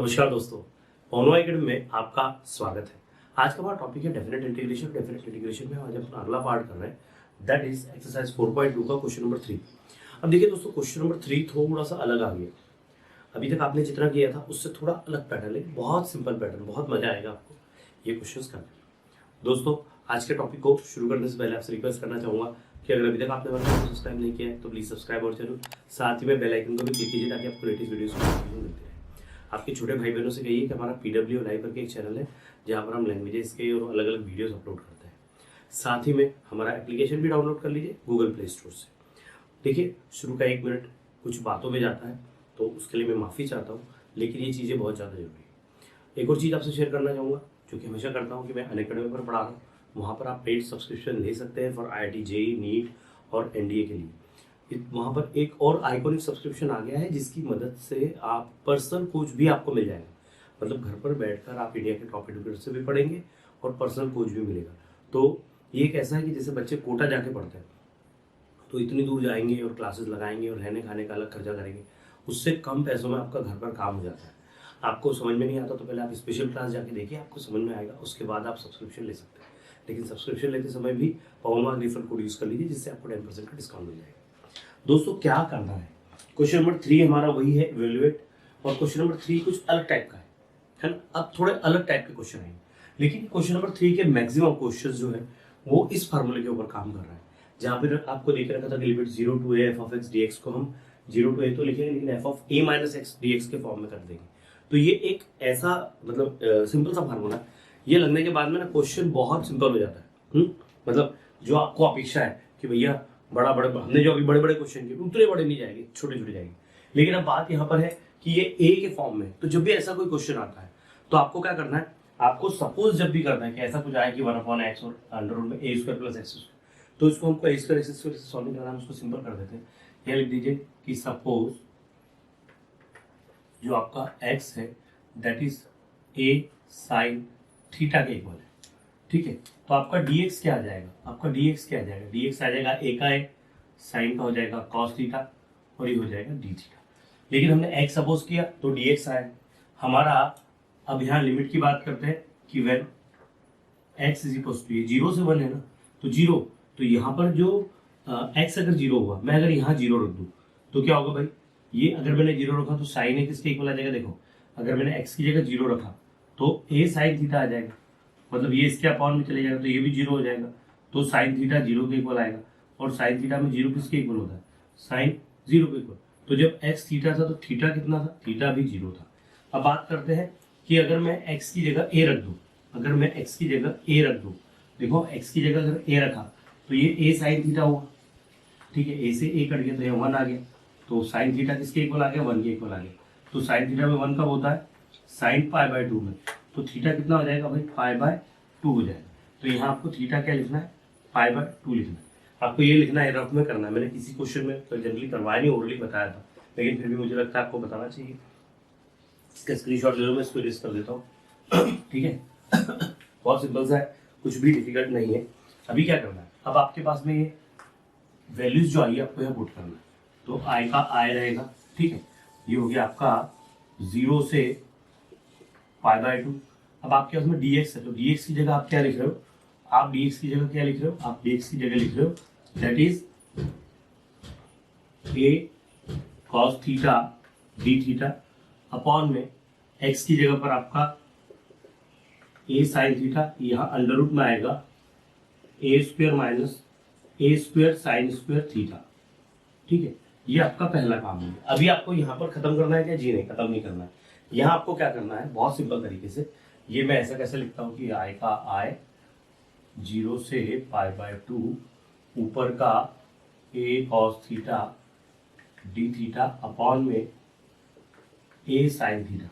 नमस्कार दोस्तों, पोनो एकेडमी में आपका स्वागत है। आज का हमारा टॉपिक है डेफिनेट इंटीग्रेशन। डेफिनेट इंटीग्रेशन में आज अपना अगला पार्ट कर रहे हैं, दैट इज एक्सरसाइज 4.2 का क्वेश्चन नंबर 3। अब देखिए दोस्तों, क्वेश्चन नंबर 3 थोड़ा सा अलग आ गया। अभी तक आपने जितना किया था उससे थोड़ा अलग पैटर्न है, बहुत सिंपल पैटर्न, बहुत मजा आएगा आपको ये क्वेश्चन करने में। दोस्तों, आज के टॉपिक को शुरू करने से पहले आपसे रिक्वेस्ट करना चाहूंगा कि अगर अभी तक आपने हमारे चैनल को सब्सक्राइब नहीं किया है तो प्लीज सब्सक्राइब और जरूर साथ ही में बेल आइकन को भी क्लिक कीजिए ताकि आपको लेटेस्ट वीडियोस मिलती रहे। आपके छोटे भाई बहनों से कहिए कि हमारा पीडब्ल्यू लाइव करके एक चैनल है जहाँ पर हम लैंग्वेजेस के और अलग अलग वीडियोस अपलोड करते हैं। साथ ही में हमारा एप्लीकेशन भी डाउनलोड कर लीजिए गूगल प्ले स्टोर से। देखिए, शुरू का 1 मिनट कुछ बातों में जाता है तो उसके लिए मैं माफ़ी चाहता हूँ, लेकिन ये चीज़ें बहुत ज़्यादा जरूरी है। एक और चीज़ आपसे शेयर करना चाहूँगा जो कि हमेशा करता हूँ कि मैं अनअकैडमी पर पढ़ा रहा हूँ, वहाँ पर आप पेड सब्सक्रिप्शन ले सकते हैं फॉर IIT JEE नीट और NDA के लिए। वहाँ पर एक और आइकॉनिक सब्सक्रिप्शन आ गया है जिसकी मदद से आप पर्सनल कोच भी आपको मिल जाएगा। मतलब घर पर बैठकर आप इंडिया के टॉप एजुकेटर से भी पढ़ेंगे और पर्सनल कोच भी मिलेगा। तो ये एक ऐसा है कि जैसे बच्चे कोटा जाके पढ़ते हैं तो इतनी दूर जाएंगे और क्लासेस लगाएंगे और रहने खाने का अलग खर्चा करेंगे, उससे कम पैसों में आपका घर पर काम हो जाता है। आपको समझ में नहीं आता तो पहले आप स्पेशल क्लास जाके देखिए, आपको समझ में आएगा, उसके बाद आप सब्सक्रिप्शन ले सकते हैं। लेकिन सब्सक्रिप्शन लेते समय भी पवन रिफर कोड यूज़ कर लीजिए जिससे आपको 10% का डिस्काउंट मिल जाएगा। दोस्तों, क्या करना है, क्वेश्चन नंबर 3 हमारा वही है, इवैल्यूएट। और क्वेश्चन नंबर 3 कुछ अलग टाइप का है ना। अब थोड़े अलग टाइप के क्वेश्चन आएंगे, लेकिन क्वेश्चन नंबर 3 के मैक्सिमम क्वेश्चन जो है वो इस फार्मूले के ऊपर काम कर रहा है। जहाँ पे आपको देख रखा था कि limit 0 to a f of x dx को हम 0 to a तो लिखेंगे, लेकिन f of a minus x dx के फॉर्म में कर देंगे। तो ये एक ऐसा मतलब सिंपल सा फार्मूला, ये लगने के बाद में ना क्वेश्चन बहुत सिंपल हो जाता है। मतलब जो आपको अपेक्षा है कि भैया हमने जो अभी बड़े बड़े क्वेश्चन किए उतने बड़े नहीं जाएंगे, छोटे छोटे जाएंगे। लेकिन अब बात यहाँ पर है कि ये ए के फॉर्म में, तो जब भी ऐसा कोई क्वेश्चन आता है तो आपको क्या करना है, आपको सपोज जब भी करना है कि ऐसा कुछ आए कि 1/x और अंडर रूट में a square plus x square, तो इसको हमको a स्क्वायर x स्क्वायर से सॉल्व करना है, उसको सिंपल कर देते हैं। यह लिख दीजिए कि सपोज जो आपका x है that is a sine theta के इक्वल है। ठीक है, तो आपका dx क्या आ जाएगा, आपका dx क्या आ जाएगा, dx आ जाएगा a का है, साइन का हो जाएगा कॉस थीटा और ये हो जाएगा d थीटा। लेकिन हमने x सपोज किया तो dx आया हमारा। अब यहाँ लिमिट की बात करते हैं कि when x is equal to 0 से 1 है ना, तो 0, तो यहाँ पर जो x अगर 0 हुआ, मैं अगर यहाँ 0 रख दूँ तो क्या होगा भाई, ये अगर मैंने 0 रखा तो साइन ए किसके इक्वल आ जाएगा। देखो, अगर मैंने x की जगह 0 रखा तो a साइन थीटा आ जाएगा, मतलब ये इसके अपॉन में चले जाएगा तो ये भी 0 हो जाएगा, तो साइन थीटा 0 के इक्वल आएगा। और साइन थीटा में 0 किसके इक्वल होता है, साइन 0 के इक्वल। तो जब x थीटा था तो थीटा कितना था, थीटा भी 0 था। अब बात करते हैं कि अगर मैं x की जगह a रख दूं, अगर मैं x की जगह a रख दूं, देखो x की जगह अगर a रखा तो ये a साइन थीटा हुआ। ठीक है, a से a कट गया तो ये 1 आ गया, तो साइन थीटा किसके इक्वल आ गया, 1 के इक्वल आ गया। तो साइन थीटा में 1 कब होता है, साइन π/2 में, तो थीटा कितना हो जाएगा भाई, π/2 हो जाएगा। तो यहाँ आपको थीटा क्या लिखना है, π/2 लिखना है। आपको ये लिखना है, रफ में करना है। मैंने किसी क्वेश्चन में तो जनरली करवाया नहीं, ओरली बताया था, लेकिन फिर भी मुझे लगता है आपको बताना चाहिए। इसका स्क्रीनशॉट ले लो, मैं इसको इरेज कर देता हूँ। ठीक है, बहुत सिंपल सा है, कुछ भी डिफिकल्ट नहीं है। अभी क्या करना है, अब आपके पास में ये वैल्यूज जो आई है आपको यहाँ पुट करना है। तो आई का आई रहेगा, ठीक है, ये हो गया आपका 0 से π/2। अब आपके पास में dx है, तो dx की जगह आप क्या लिख रहे हो, आप dx की जगह क्या लिख रहे हो, आप dx की जगह लिख रहे हो that is a cos theta d theta upon में x की जगह पर आपका a साइन थीटा, यहाँ अंडर रूट में आएगा a square minus a square sine square theta. ठीक है, ये आपका पहला काम है। अभी आपको यहाँ पर खत्म करना है क्या, जी नहीं, खत्म नहीं करना है। यहाँ आपको क्या करना है, बहुत सिंपल तरीके से, ये मैं ऐसा कैसे लिखता हूँ कि i का i 0 से π/2 ऊपर का a cos theta d theta upon में a साइन थीटा।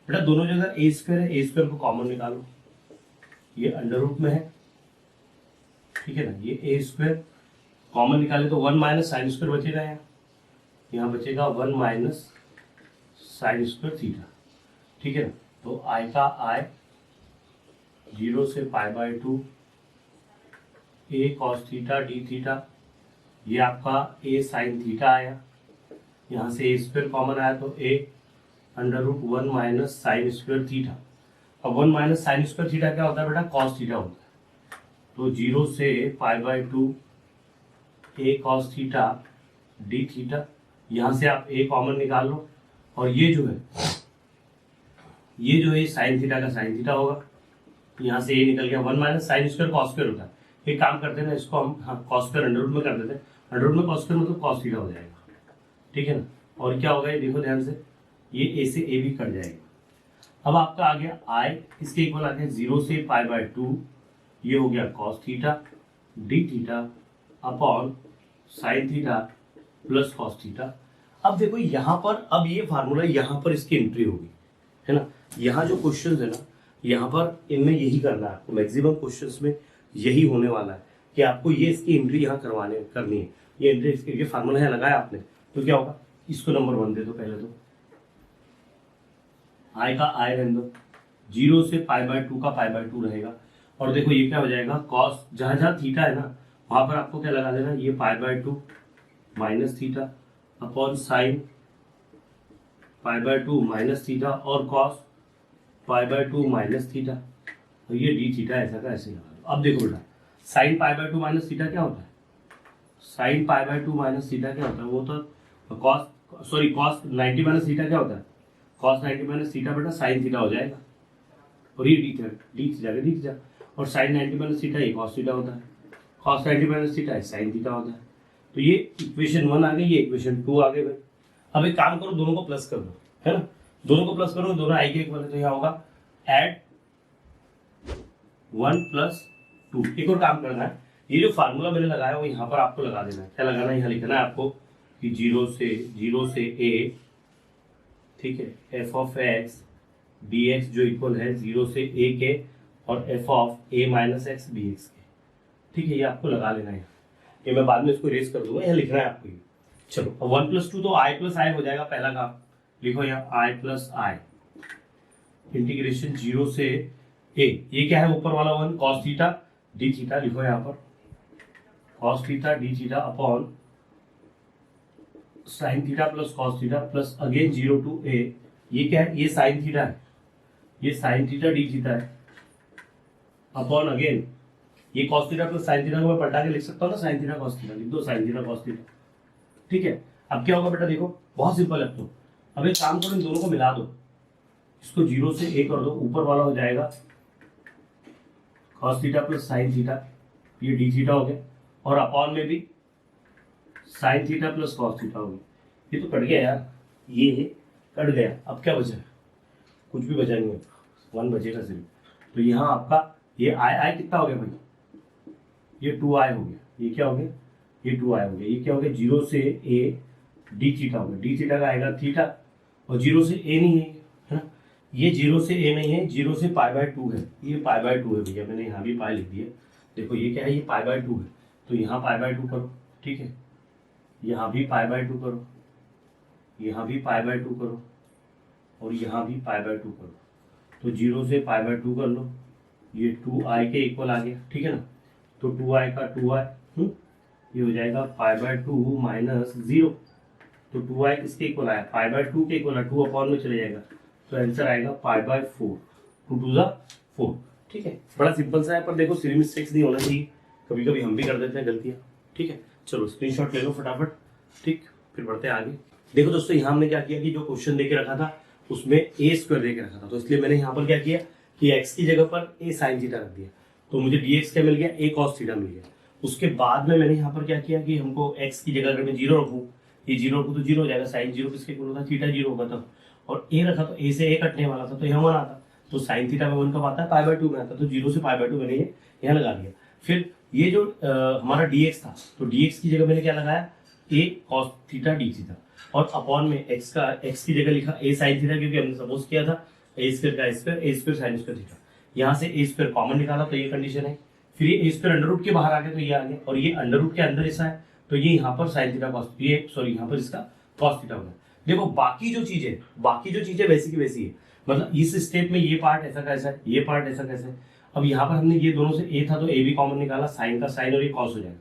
बेटा दोनों जगह a स्क्वायर है, a स्क्वायर को कॉमन निकालो, ये अंडर रूट में है, ठीक है ना, ये a स्क्वायर कॉमन निकाले तो 1 माइनस साइन स्क्वायर बचेगा, यहाँ बचेगा 1 माइनस साइन स्क्वायर थीटा। ठीक है ना, तो i का i 0 से π/2 a cos theta d theta, ये आपका a साइन थीटा आया, यहाँ से a स्क्वायर कॉमन आया तो a √1 minus sine square theta. अब 1 माइनस साइन स्क्वायर थीटा क्या होता है बेटा, कॉस थीटा होता है। तो 0 से π/2 a cos theta D theta, यहाँ से आप a कॉमन निकाल लो, और ये जो है साइन थीटा का साइन थीटा होगा, यहाँ से a निकल गया। 1 minus sine square cos square होता है। एक काम करते हैं ना, इसको हम कॉस स्क्वायर अंडर रूट में कर देते हैं। अंडर रूट में कॉस स्क्वायर मतलब कॉस थीटा हो जाएगा, ठीक है ना। और क्या होगा ये देखो ध्यान से, ये a से a भी कट जाएगा। अब आपका आ गया i, इसके इक्वल आ गया 0 से π/2, ये हो गया cos theta D theta upon sine theta plus cos theta. अब देखो यहाँ पर, अब ये फार्मूला यहाँ पर इसकी एंट्री होगी, है ना। यहाँ जो क्वेश्चन है ना, यहाँ पर इनमें यही करना है आपको, मैक्सिमम क्वेश्चंस में यही होने वाला है कि आपको ये इसकी एंट्री यहाँ करनी है। ये एंट्री इसके, ये फार्मूला यहाँ लगाया आपने, तो क्या होगा, इसको नंबर 1 दे दो पहले, तो i का i रहने दो, 0 से π/2 का π/2 रहेगा। और देखो ये क्या हो जाएगा, कॉस, जहाँ जहाँ थीटा है ना वहां पर आपको क्या लगा देना, ये π/2 minus theta upon sine π/2 minus theta और कॉस π/2 माइनस थीटा, और ये डी थीटा ऐसा का ऐसे लगा दो। अब देखो बेटा, साइन π/2 माइनस थीटा क्या होता है, साइन π/2 माइनस थीटा क्या होता है, वो तो कॉस 90 माइनस थीटा क्या होता है, कॉस 90 माइनस थीटा बेटा साइन थीटा हो जाएगा, और ये डी थीटा, और साइन 90 माइनस थीटा ये कॉस थीटा होता है, cos 90 minus theta sine theta होता है। तो ये इक्वेशन 1 आ गई, ये इक्वेशन 2 आ गई भाई। अब एक काम करो, दोनों को प्लस कर दो, है ना, दोनों को प्लस करो, दोनों आई के इक्वल है, तो यहाँ होगा ऐड 1 + 2। एक और काम करना है, ये जो फार्मूला मैंने लगाया वो यहाँ पर आपको लगा देना है। क्या लगाना है, यहाँ लिखना है आपको कि 0 से a, ठीक है, f(x) dx जो इक्वल है 0 से a के और f(a - x) dx के, ठीक है, ये आपको लगा लेना है। ये मैं बाद में इसको इरेज कर दूंगा, यहाँ लिखना है आपको ये। चलो, अब 1 + 2 तो i + i हो जाएगा, पहला काम लिखो यहाँ i + i इंटीग्रेशन 0 से a, ये क्या है ऊपर वाला 1 cos थीटा डी थीटा, लिखो यहाँ पर cos theta D theta upon sine theta plus cos theta plus again 0 to a, ये क्या है, ये साइन थीटा है, ये साइन थीटा डी थीटा है अपॉन अगेन ये cos theta plus sine theta को मैं पलटा के लिख सकता हूँ ना, साइन थीटा कॉस थीटा लिख दो, साइन थीटा कॉस थीटा, ठीक है। अब क्या होगा बेटा, देखो बहुत सिंपल है। तो अब एक काम करो, इन दोनों को मिला दो, इसको 0 से a कर दो, ऊपर वाला हो जाएगा cos theta plus sine theta, ये डी थीटा हो गया, और अपॉन में भी sine theta plus cos theta हो गया। ये तो कट गया यार, ये कट गया। अब क्या बचा, कुछ भी बचा नहीं है, 1 बचेगा सिर्फ। तो यहाँ आपका ये आई कितना हो गया भाई, ये 2i हो गया, ये क्या हो गया, ये 2i हो गया, ये क्या हो गया, 0 से a डी थीटा हो गया, डी थीटा का आएगा थीटा, और 0 से a नहीं है ना, ये 0 से a नहीं है, 0 से π/2 है, ये π/2 है भैया, मैंने यहाँ भी पाई लिख दिया। देखो ये क्या है, ये π/2 है, तो यहाँ π/2 करो, ठीक है, यहाँ भी π/2 करो, यहाँ भी π/2 करो, और यहाँ भी π/2 करो। तो 0 से π/2 कर लो, ये 2i के इक्वल आ गया, ठीक है ना। तो 2i का 2i, ये हो जाएगा π/2 माइनस 0। तो 2i किसके इक्वल आया, π/2 के इक्वल है, 2 अपॉन में चले जाएगा, तो आंसर आएगा π/4, 2 2 4, ठीक है। बड़ा सिंपल सा है, पर देखो सिली मिस्टेक्स नहीं होना चाहिए, कभी कभी हम भी कर देते हैं गलतियाँ, ठीक है। चलो स्क्रीनशॉट ले लो फटाफट, ठीक, फिर बढ़ते हैं आगे। देखो दोस्तों, यहाँ हमने क्या किया कि जो क्वेश्चन दे के रखा था उसमें a स्क्वायर दे के रखा था, तो इसलिए मैंने यहाँ पर क्या किया कि x की जगह पर a साइन थीटा रख दिया, तो मुझे dx क्या मिल गया, a cos थीटा मिल गया। उसके बाद में मैंने यहाँ पर क्या किया कि हमको x की जगह अगर मैं 0 रखूँ, ये 0 रखूँ तो 0 हो जाएगा, साइन 0 किसके इक्वल होगा, थीटा 0 होगा तब, और a रखा तो a से a कटने वाला था, तो यहाँ 1 आता, तो साइन थीटा में 1 कब आता है, π/2 में आता, तो 0 से π/2 मैंने ये यहाँ लगा दिया। फिर ये जो हमारा dx था, तो dx की जगह मैंने क्या लगाया, a cos theta D theta, और अपॉन में x की जगह लिखा a साइन थीटा, क्योंकि हमने सपोज किया था a स्क्वायर का square, a square sine square theta, यहाँ से a स्क्वायर कॉमन निकाला तो ये कंडीशन है। फिर ये a स्क्वायर अंडर रूट के बाहर आ गया, तो ये आ गया, और ये अंडर रूट के अंदर ऐसा है, तो ये यहाँ पर साइन थीटा कॉस, ये सॉरी यहाँ पर इसका कॉस थीटा होगा। देखो बाकी जो चीजें वैसी की वैसी है, मतलब इस स्टेप में ये पार्ट ऐसा कैसा है, ये पार्ट ऐसा कैसा है। अब यहाँ पर हमने ये दोनों से a था तो a भी कॉमन निकाला, साइन का साइन और ये कॉस हो जाएगा,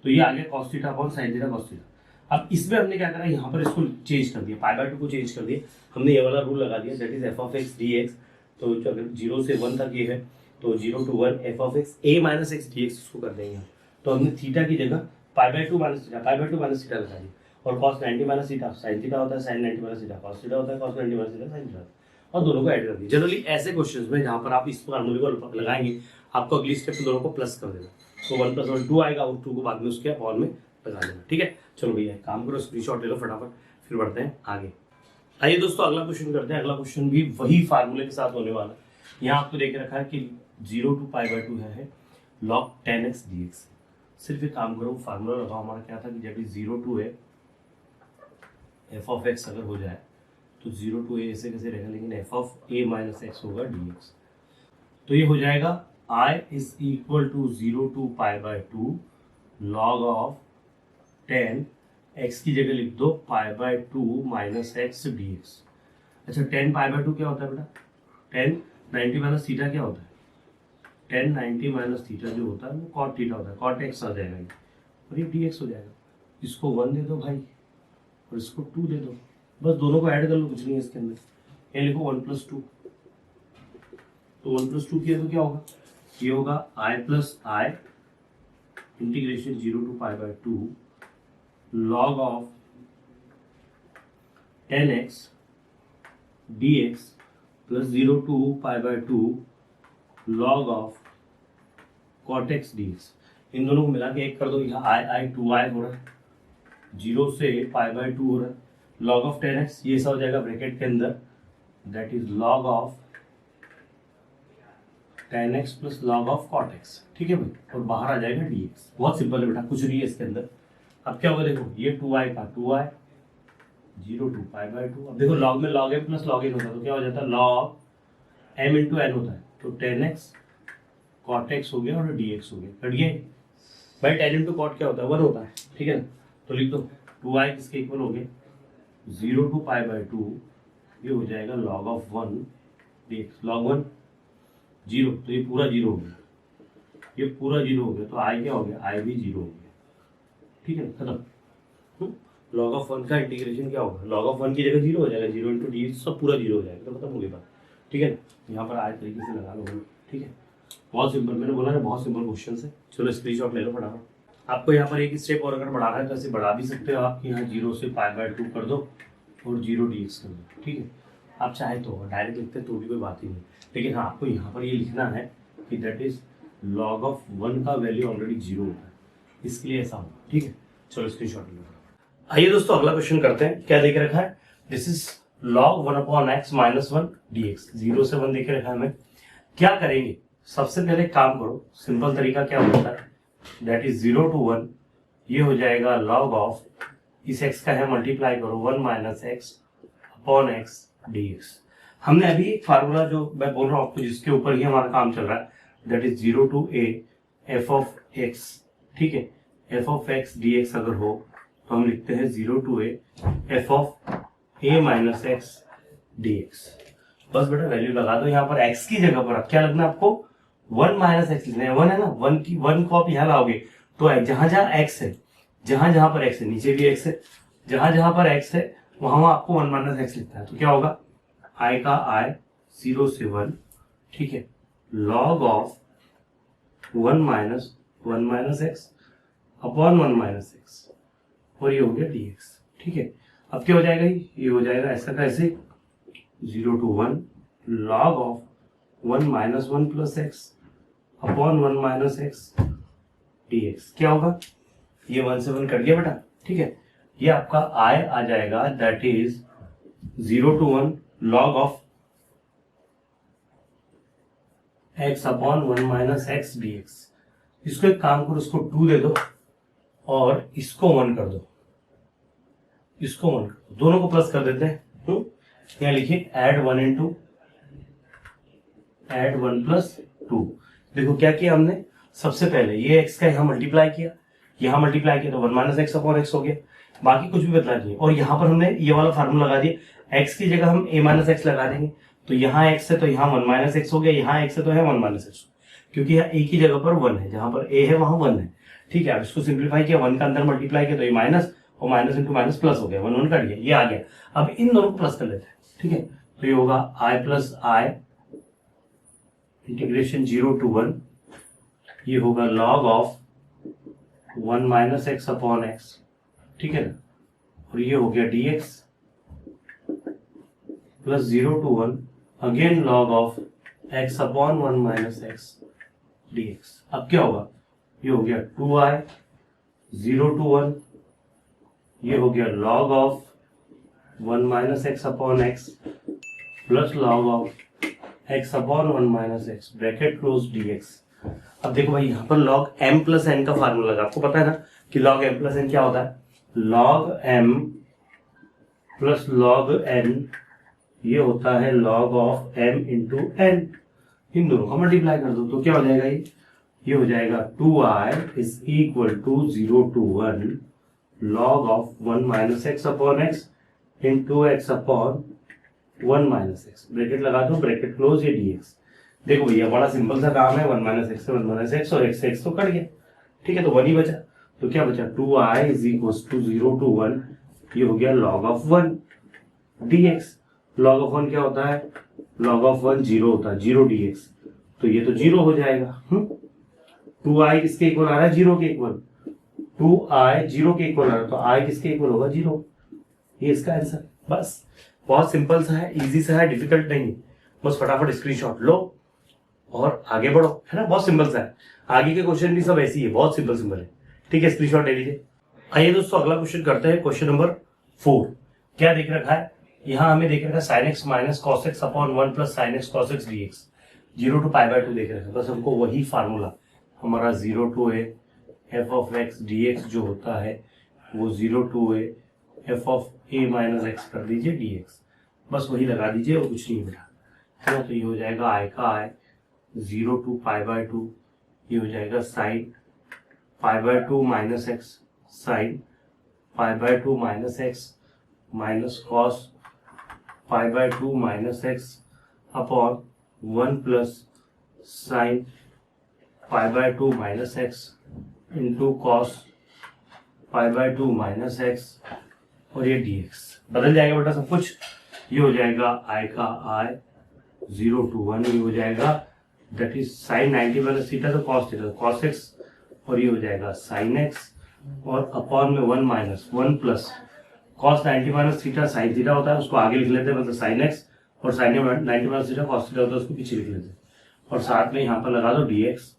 तो ये आ गया cos theta upon sine theta cos theta. अब इसमें हमने क्या करा, यहाँ पर इसको चेंज कर दिया, पाई बाय 2 को चेंज कर दिया हमने, ये वाला रूल लगा दिया, that is F of x D x. तो जो अगर 0 से 1 तक ये है तो 0 to 1 F of X A minus X D X इसको कर देंगे। तो हमने थीटा की जगह pi by 2 minus theta, pi by 2 minus theta लगा दिया। और cos 90 minus theta sine theta होता है, sine 90 minus theta cos theta होता है, cos 90 minus theta sine theta, और दोनों को ऐड कर दिया। जनरली ऐसे क्वेश्चंस में जहाँ पर आप इस फॉर्मूले को लगाएंगे, आपको अगली स्टेप में दोनों को प्लस कर देना, तो 1 + 1 2 आएगा, और 2 को बाद में उसके अपॉन में लगा देना। ठीक है, चलो भैया काम करो, स्क्रीनशॉट ले लो फटाफट, फिर बढ़ते हैं आगे। आइए दोस्तों अगला क्वेश्चन करते हैं। अगला क्वेश्चन भी वही फार्मूले के साथ होने वाला है। यहाँ आपको देख रखा है कि 0 to π/2 है log 10x dx। सिर्फ एक काम करो, फार्मूला लगाओ, हमारा क्या था कि जब 0 to a F of x अगर हो जाए तो 0 to a ऐसे कैसे रहेगा, लेकिन F of a minus x होगा dx। तो ये हो जाएगा I is equal to 0 to π/2 log of 10 x की जगह लिख दो π/2 माइनस एक्स dx। अच्छा 10 π/2 क्या होता है बेटा, 10 90 माइनस थीटा क्या होता है, 10 90 माइनस थीटा जो होता है वो कॉट थीटा होता है, कॉट एक्स आ जाएगा ये, और ये dx हो जाएगा। इसको 1 दे दो भाई और इसको 2 दे दो, बस दोनों को ऐड कर लो, कुछ नहीं है इसके अंदर। ये लिखो 1 + 2, तो 1 + 2 किया तो क्या होगा, ये होगा I + I integration 0 to π/2 log of 10x dx plus 0 to π/2 log of cot x dx। इन दोनों को मिला के एक कर दो, यहाँ I 2i हो रहा है, 0 से π/2 हो रहा है, log of 10x ये सब हो जाएगा ब्रैकेट के अंदर, that is log of 10x plus log of cot x। ठीक है भाई, और बाहर आ जाएगा dx। बहुत सिंपल है बेटा, कुछ नहीं है इसके अंदर। अब क्या होगा देखो, ये 2i का 2i 0 to π/2। अब देखो log में log m plus log n होता है, तो क्या हो जाता है log m into n होता है, तो 10x cot x हो गया और dx हो गया, कट गया भाई। 10 into cot क्या होता है, 1 होता है, ठीक है ना। तो लिख दो 2i किसके इक्वल हो गए, 0 to π/2 ये हो जाएगा log of 1 dx, log 1 0, तो ये पूरा 0 हो गया, ये पूरा 0 हो गया, तो i क्या हो गया, i भी 0 हो गया। ठीक है, खत्म। log of 1 का इंटीग्रेशन क्या होगा, log of 1 की जगह 0 हो जाएगा, 0 into d सब पूरा 0 हो जाएगा, तो खत्म हो गई बात। ठीक है, यहाँ पर आज तरीके से लगा लो। ठीक है, बहुत सिंपल, मैंने बोला ना बहुत सिंपल क्वेश्चन है। चलो स्क्रीनशॉट ले लो फटाफट। आपको यहाँ पर एक स्टेप और अगर बढ़ाना है तो ऐसे बढ़ा भी सकते हो आप, यहाँ 0 से π/2 कर दो और 0 dx कर दो। ठीक है, आप चाहे तो डायरेक्ट लिखते तो भी कोई बात ही नहीं, लेकिन हाँ आपको यहाँ पर ये लिखना है कि दैट इज log of 1 का वैल्यू ऑलरेडी 0 होता है, इसके लिए ऐसा होगा। ठीक है, चलो स्क्रीनशॉट ले लो। आइए दोस्तों अगला क्वेश्चन करते हैं। क्या देख रखा है, this is log 1/x - 1 dx। 0 से 1 देख रखा है हमें। क्या करेंगे, सबसे पहले काम करो, सिंपल तरीका क्या होता है, दैट इज 0 to 1 ये हो जाएगा log ऑफ, इस x का है मल्टीप्लाई करो 1 - x/x dx। हमने अभी एक फार्मूला जो मैं बोल रहा हूँ आपको, जिसके ऊपर ही हमारा काम चल रहा है, that is 0 to a f of x। ठीक है, f of x dx अगर हो तो हम लिखते हैं 0 to a f of a minus x dx। बस बेटा वैल्यू लगा दो यहाँ पर, x की जगह पर क्या लगना है आपको, 1 - x लिखना है। 1 है ना, 1 को आप यहाँ लाओगे तो जहां जहां x है, जहां जहां पर x है, नीचे भी x है, जहां जहां पर x है वहां आपको 1 - x लिखना है। तो क्या होगा, i का i 0 से 1, ठीक है, log of 1 - x upon 1 - x, और ये हो गया dx। ठीक है, अब क्या हो जाएगा, ये हो जाएगा ऐसा का ऐसे 0 to 1 log of 1 - 1 plus x upon 1 - x dx। क्या होगा, ये 1 से 1 कट गया बेटा। ठीक है, ये आपका i आ जाएगा, that is 0 to 1 log of x upon 1 - x dx। इसको एक काम करो, इसको 2 दे दो और इसको 1 कर दो, इसको 1 कर दो, दोनों को प्लस कर देते हैं। यहाँ लिखिए add 1 plus 2। देखो क्या किया हमने, सबसे पहले ये x का यहाँ मल्टीप्लाई किया, यहाँ मल्टीप्लाई किया तो 1 - x अपॉन x हो गया, बाकी कुछ भी बदला नहीं। और यहाँ पर हमने ये वाला फार्मूला लगा दिया, x की जगह हम a - x लगा देंगे, तो यहाँ x है तो यहाँ 1 - x हो गया, यहाँ x है तो है 1 - x, क्योंकि यहाँ a की जगह पर 1 है, जहां पर a है वहां 1 है। ठीक है, अब इसको सिंप्लीफाई किया, 1 का अंदर मल्टीप्लाई किया तो ये माइनस और माइनस इंटू माइनस प्लस हो गया, 1 1 कट गया, ये आ गया। अब इन दोनों को प्लस कर लेते हैं, ठीक है। तो ये होगा i plus I integration 0 to 1, ये होगा log of 1 minus x upon x, ठीक है ना। और ये हो गया dx plus 0 to 1 again log of x upon 1 minus x dx। अब क्या होगा, ये हो गया 2i 0 to 1, ये हो गया log of 1 minus x upon x plus log of x upon 1 minus X bracket close dx। अब देखो भाई यहाँ पर log m प्लस n का फार्मूला लगा, आपको पता है ना कि log m प्लस n क्या होता है, log m plus log n ये होता है log of m into n। इन दोनों का मल्टीप्लाई कर दो तो क्या हो जाएगा, ये हो जाएगा 2i is equal to 0 to 1 log of 1 minus x upon X into X upon 1 minus X, bracket लगा दो, ब्रैकेट क्लोज, ये dx। देखो भैया बड़ा सिंपल सा काम है, 1 माइनस एक्स से 1 माइनस एक्स और एक्स से एक्स तो कट गया, ठीक है। तो 1 ही बचा, तो क्या बचा 2i is equal to 0 to 1, ये हो गया log of 1 dx। log of 1 क्या होता है, log ऑफ 1 0 होता है, 0 dx, तो ये तो 0 हो जाएगा। 2i किसके इक्वल आ रहा है, 0 के इक्वल, 2i 0 के इक्वल आ रहा है, तो i किसके इक्वल होगा, 0। ये इसका आंसर, बस बहुत सिंपल सा है, इजी सा है, डिफिकल्ट नहीं, बस फटाफट स्क्रीनशॉट लो और आगे बढ़ो, है ना, बहुत सिंपल सा है। आगे के क्वेश्चन भी सब ऐसे ही है, बहुत सिंपल सिंपल है, ठीक है। स्क्रीनशॉट ले लीजिए। आइए दोस्तों अगला क्वेश्चन करते हैं, क्वेश्चन नंबर 4। क्या देख रखा है, यहाँ हमें देख रखा है sine X minus cos X upon 1 plus sine x cos X DX, 0 to π/2 देख रखा है। बस हमको वही फार्मूला हमारा 0 to a F of x dx जो होता है वो 0 to a F of a minus x कर दीजिए dx, बस वही लगा दीजिए और कुछ नहीं बेटा, है ना। तो ये हो जाएगा i का i 0 to π/2, ये हो जाएगा sine π/2 minus x sine π/2 minus x minus cos π/2 minus x upon 1 plus sine π/2 minus x into cos π/2 minus x और ये dx। बदल जाएगा बेटा सब कुछ, ये हो जाएगा i का i 0 to 1, ये हो जाएगा that is sine 90 minus theta तो कॉस एक्स, और ये हो जाएगा साइन एक्स और अपॉन में 1 minus 1 plus cos 90 minus theta sine theta होता है, उसको आगे लिख लेते हैं, मतलब साइन एक्स, और sine 90 minus theta cos theta होता है, उसको पीछे लिख लेते हैं, और साथ में यहाँ पर लगा दो dx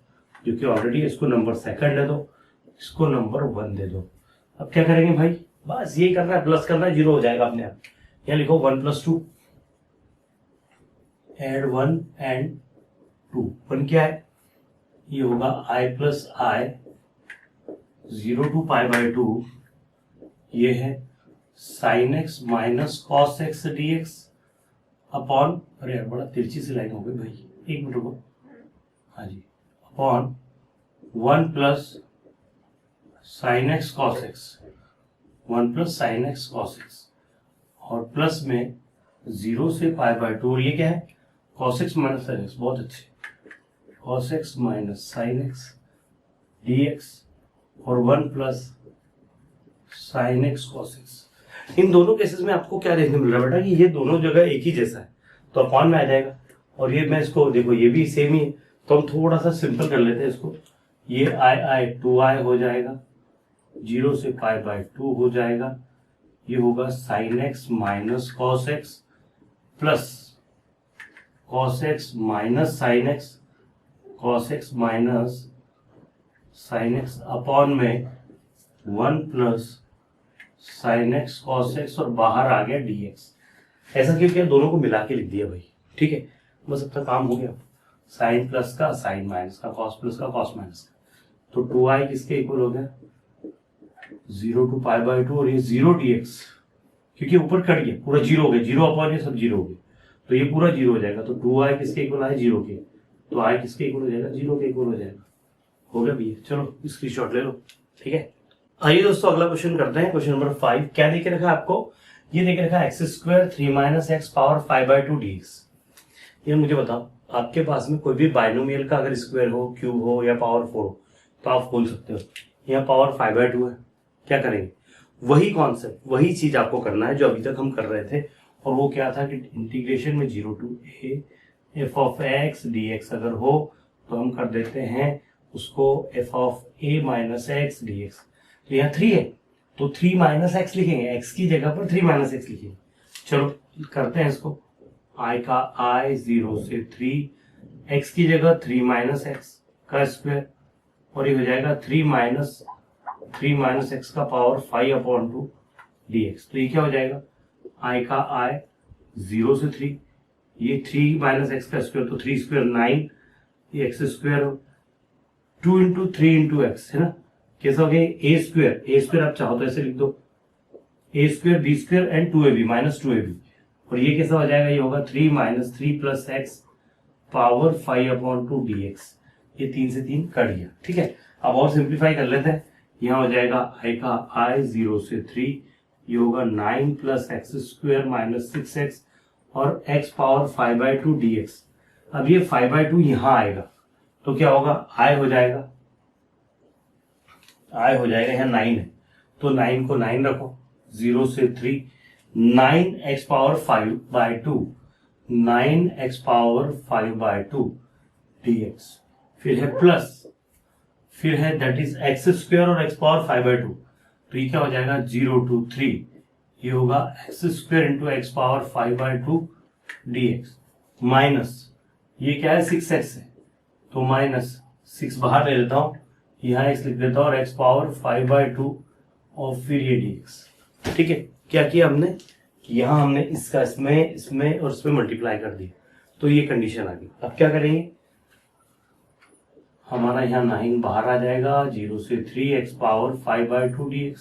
जो कि ऑलरेडी इसको नंबर सेकंड दे दो, इसको नंबर 1 दे दो। अब क्या करेंगे भाई, बस यही करना है, प्लस करना है, 0 हो जाएगा अपने आप। यहाँ लिखो 1 + 2 एड 1 एंड 2, 1 क्या है, ये होगा i प्लस आई 0 to π/2, ये है sine X minus cos x dx upon, अरे यार बड़ा तिरछी सी लाइन हो गई भाई, एक मिनट रुको, हाँ जी, upon 1 plus sine x cos x, 1 plus sine x cos x, और प्लस में 0 से π/2, और ये क्या है cos x minus sine x, बहुत अच्छे, cos x minus sine x dx और 1 plus sine x cos x. इन दोनों केसेस में आपको क्या देखने मिल रहा है बेटा कि ये दोनों जगह एक ही जैसा है, तो अपॉन में आ जाएगा, और ये मैं इसको देखो ये भी सेम ही है, तो हम थोड़ा सा सिंपल कर लेते हैं इसको, ये i 2i हो जाएगा, 0 से π/2 हो जाएगा, ये होगा sign X minus cos x plus cos x minus sine x, cos x minus sine x upon में 1 plus sine x cos x, और बाहर आ गया dx। ऐसा क्यों किया, दोनों को मिला के लिख दिया भाई, ठीक है, बस अपना काम हो गया। साइन प्लस का साइन माइनस का, कॉस प्लस का कॉस माइनस का, तो 2i किसके इक्वल हो गया 0 to π/2, और ये 0 dx, क्योंकि ऊपर कट गया पूरा 0 हो गया, 0 अपॉन ये सब 0 हो गया, तो ये पूरा 0 हो जाएगा, तो 2i किसके इक्वल आया 0 के, तो i किसके इक्वल हो जाएगा 0 के इक्वल हो जाएगा, हो गया भैया। चलो स्क्रीनशॉट ले लो, ठीक है। आइए दोस्तों अगला क्वेश्चन करते हैं, क्वेश्चन नंबर 5। क्या देख रखा है आपको, ये देख रखा है x² 3 - x पावर 5/2 dx। ये मुझे बताओ, आपके पास में कोई भी बाइनोमियल का अगर स्क्वायर हो, क्यूब हो या पावर 4 हो तो आप खोल सकते हो। यहाँ पावर 5/2 है, क्या करेंगे वही कॉन्सेप्ट, वही चीज आपको करना है जो अभी तक हम कर रहे थे। और वो क्या था कि इंटीग्रेशन में 0 to a f of x dx अगर हो तो हम कर देते हैं उसको f of a minus X D x. तो यहाँ 3 है तो 3 माइनस एक्स लिखेंगे, x की जगह पर 3 माइनस एक्स लिखेंगे। चलो करते हैं इसको, i का i 0 से 3, x की जगह 3 माइनस एक्स का स्क्वायर, और ये हो जाएगा 3 माइनस एक्स का पावर 5/2 dx। तो ये क्या हो जाएगा, i का i 0 से 3, ये 3 माइनस एक्स का स्क्वायर तो 3 स्क्वायर 9, ये x square 2 into 3 into x है ना। कैसा हो गया ए स्क्वायर आप चाहो तो ऐसे लिख दो, A square B square and 2ab minus 2ab। और ये कैसा हो जाएगा, ये होगा 3 minus 3 plus x power 5/2 dx। ये 3 से 3 कट गया, ठीक है। अब और सिंप्लीफाई कर लेते हैं, यहाँ हो जाएगा i का i 0 से 3, ये होगा 9 plus x square minus 6x और x पावर 5/2 dx। अब ये 5/2 यहाँ आएगा तो क्या होगा, i हो जाएगा यहाँ 9 है तो 9 को 9 रखो, 0 से 3, 9x power 5/2, 9x power 5/2 dx। फिर है प्लस, फिर है दैट इज एक्स स्क्वायर और x पावर 5/2। तो ये क्या हो जाएगा 0 to 3, ये होगा x square into x power 5/2 dx minus ये क्या है 6x है तो माइनस 6 बाहर ले लेता हूं, यहाँ x लिख देता हूं और x पावर 5/2 और फिर ये dx। ठीक है, क्या किया हमने, यहाँ हमने इसका इसमें और इसमें मल्टीप्लाई कर दिया तो ये कंडीशन आ गई। अब क्या करेंगे, हमारा यहाँ 9 बाहर आ जाएगा, 0 से 3 x power 5/2 dx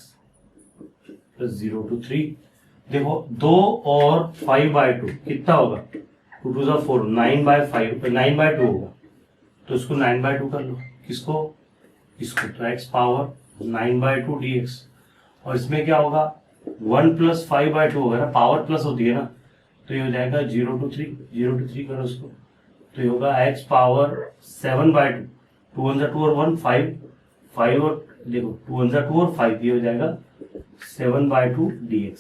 plus 0 to 3। देखो 2 और 5/2 कितना होगा, 2 to 4, 9/2 होगा तो इसको 9/2 कर लो, किसको, इसको, तो x पावर 9/2 dx। और इसमें क्या होगा 1 प्लस 5/2 होगा ना, पावर प्लस होती है ना, तो ये हो जाएगा 0 to 3 करो इसको, तो ये होगा x पावर 7/2, 2 1 2 और 1 5 और देखो 2 1 2 और 5, ये हो जाएगा 7/2 dx।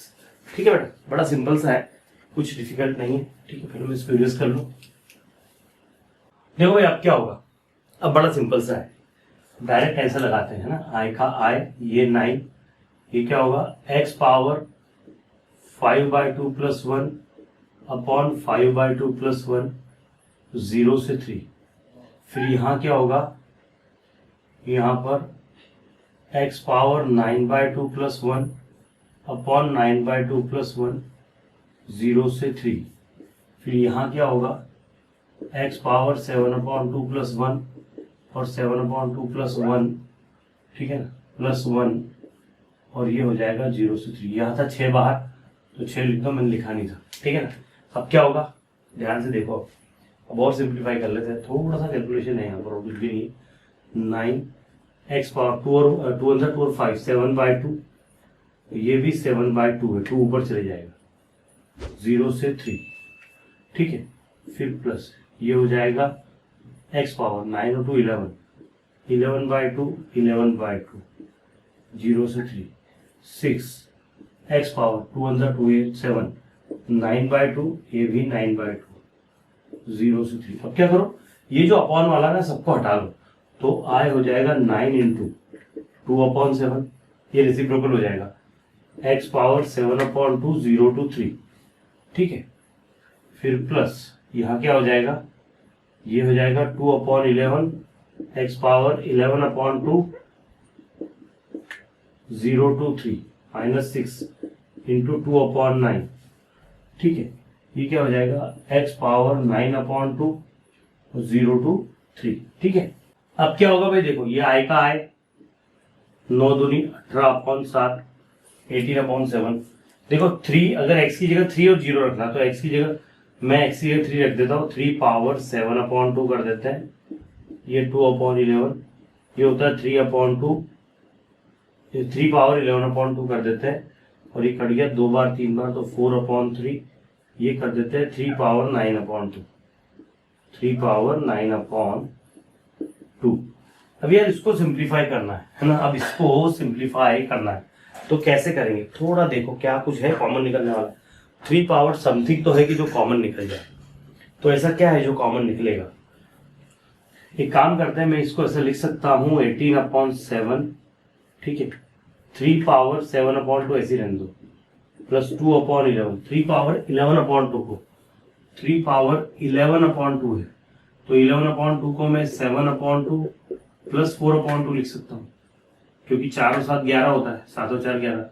ठीक है बेटा, बड़ा सिंपल सा है, कुछ डिफिकल्ट नहीं है। ठीक है, फिर हम इसको यूज कर लो। देखो भाई अब क्या होगा, अब बड़ा सिंपल सा है, डायरेक्ट ऐसा लगाते हैं ना, i का i ये 9, ये क्या होगा x power 5/2 plus 1 upon 5/2 plus 1, 0 से 3। फिर यहाँ क्या होगा, यहाँ पर x power 9/2 plus 1 upon 9/2 plus 1, 0 से 3। फिर यहाँ क्या होगा x पावर 7/2 प्लस 1 और 7/2 प्लस 1, ठीक है ना, प्लस 1, और ये हो जाएगा 0 से 3। यहाँ था 6 बाहर तो 6 लिख दो, मैंने लिखा नहीं था। ठीक है ना, अब क्या होगा ध्यान से देखो, अब और सिंप्लीफाई कर लेते हैं, थोड़ा सा कैलकुलेशन है यहाँ पर, कुछ भी नहीं। 9 x पावर 2 और 2 2 और 5 7/2, ये भी 7/2 है, 2 ऊपर चले जाएगा 0 से 3। ठीक है, फिर प्लस ये हो जाएगा x पावर 9 और 2 11, 11/2 11/2, 0 से 3, 6 x पावर 2 1 2 8 7, 9/2, ये भी 9/2, 0 से 3। अब क्या करो, ये जो अपॉन वाला ना सबको हटा लो, तो i हो जाएगा 9 इंटू 2/7, ये रेसिप्रोकल हो जाएगा, x पावर 7/2 0 to 3। ठीक है, फिर प्लस यहाँ क्या हो जाएगा, ये हो जाएगा 2/11, x power 11/2 0 to 3 minus 6 into 2/9। ठीक है, ये क्या हो जाएगा x पावर 9/2 0 to 3। ठीक है, अब क्या होगा भाई, देखो ये i का i 9 दूनी 18/7, 18/7। देखो 3, अगर x की जगह 3 और 0 रखना तो x की जगह मैं x की जगह 3 रख देता हूँ, 3 पावर 7/2 कर देते हैं, ये 2/11, ये होता है 3/2, ये 3 पावर 11/2 कर देते हैं, और ये कट गया 2 बार 3 बार तो 4/3, ये कर देते हैं 3 पावर 9/2, 3 पावर 9/2। अब यार इसको सिंप्लीफाई करना है ना, अब इसको सिंप्लीफाई करना है, तो कैसे करेंगे, थोड़ा देखो क्या कुछ है कॉमन निकलने वाला। 3 पावर समथिंग तो है कि जो कॉमन निकल जाए, तो ऐसा क्या है जो कॉमन निकलेगा। एक काम करते हैं, मैं इसको ऐसे लिख सकता हूँ 18/7, ठीक है, 3 पावर 7/2 ऐसी रहने दो, प्लस 2/11, 3 पावर 11/2 को 3 पावर 11/2 है, तो 11/2 को मैं 7/2 प्लस 4/2 लिख सकता हूँ, क्योंकि 4 और 7 11 होता है, 7 और 4 11,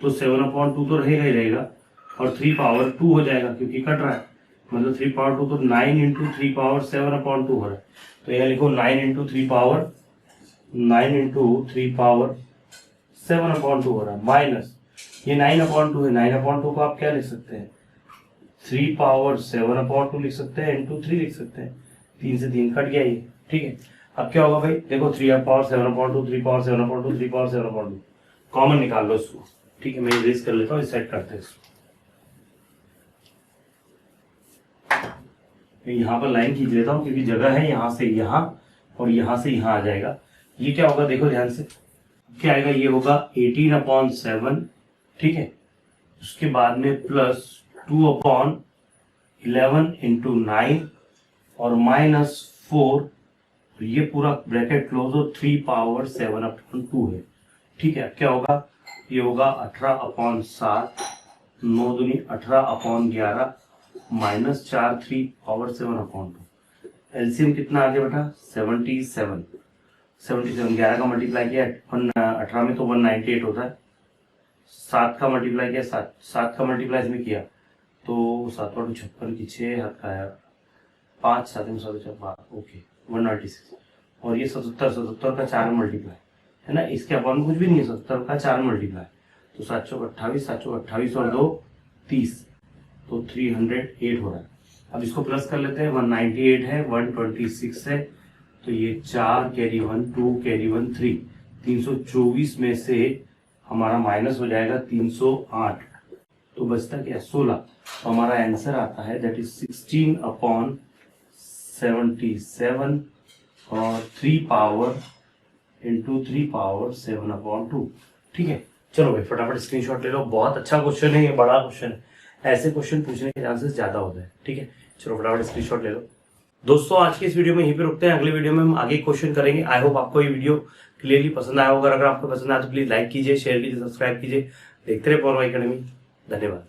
तो 7/2 तो रहेगा ही रहेगा, और 3 पावर 2 हो जाएगा क्योंकि कट रहा है, मतलब 3 पावर 2 तो 9 इंटू 3 पावर 7/2 हो रहा है। तो यहाँ लिखो 9 इंटू 3 पावर 7/2 हो रहा है, माइनस ये 9/2 है, 9/2 को आप क्या लिख सकते हैं, 3 पावर 7/2 लिख सकते हैं, इंटू 3 लिख सकते हैं, 3 से 3 कट गया ये, ठीक है। अब क्या होगा भाई, देखो 3 पावर 7/2, 3 पावर 7/2, 3 पावर 7/2, कॉमन निकाल लो इसको, ठीक है। मैं इरेज कर लेता हूँ, सेट करते हैं इसको, यहाँ पर लाइन खींच लेता हूँ क्योंकि जगह है, यहाँ से यहाँ और यहाँ से यहाँ आ जाएगा। ये क्या होगा देखो ध्यान से, क्या आएगा, ये होगा 18/7, ठीक है, उसके बाद में प्लस 2/11 इंटू 9 और माइनस 4, ये पूरा ब्रैकेट क्लोज हो, 3 पावर 7/2 है, ठीक है। क्या होगा, ये होगा 18/7, 9 दूनी 18/11 माइनस 4, 3 पावर 7/2। एलसीएम कितना आ गया बेटा, 77, 11 का मल्टीप्लाई किया 18 में तो 198 होता है, 7 का मल्टीप्लाई किया 7 का मल्टीप्लाई इसमें किया तो 7 × 2 = 56 की 6 हाथ का है 5, 7 में 7 ओके 196, और ये 77 का 4 मल्टीप्लाई है ना, इसके अपॉन कुछ भी नहीं है, 70 का 4 मल्टीप्लाई, तो 7 × 28, 7 × 28 और 2 30, तो 308 हो रहा है। अब इसको प्लस कर लेते हैं, 198 है, 126 है, तो ये 4 कैरी 1 2 कैरी 1 3, 324 में से हमारा माइनस हो जाएगा 308, तो बचता क्या 16, तो हमारा आंसर आता है दैट इज 16/77 और 3 पावर इंटू 3 पावर 7/2, ठीक है। चलो भाई फटाफट स्क्रीनशॉट ले लो, बहुत अच्छा क्वेश्चन है, ये बड़ा क्वेश्चन है, ऐसे क्वेश्चन पूछने के चांसेस ज्यादा होते हैं, ठीक है। चलो फटाफट स्क्रीनशॉट ले लो। दोस्तों आज की इस वीडियो में यहीं पे रुकते हैं, अगले वीडियो में हम आगे क्वेश्चन करेंगे। आई होप आपको ये वीडियो क्लियरली पसंद आया होगा, अगर आपको पसंद आया तो प्लीज लाइक कीजिए, शेयर कीजिए, सब्सक्राइब कीजिए, देखते रहे पॉवर अकेडमी। धन्यवाद।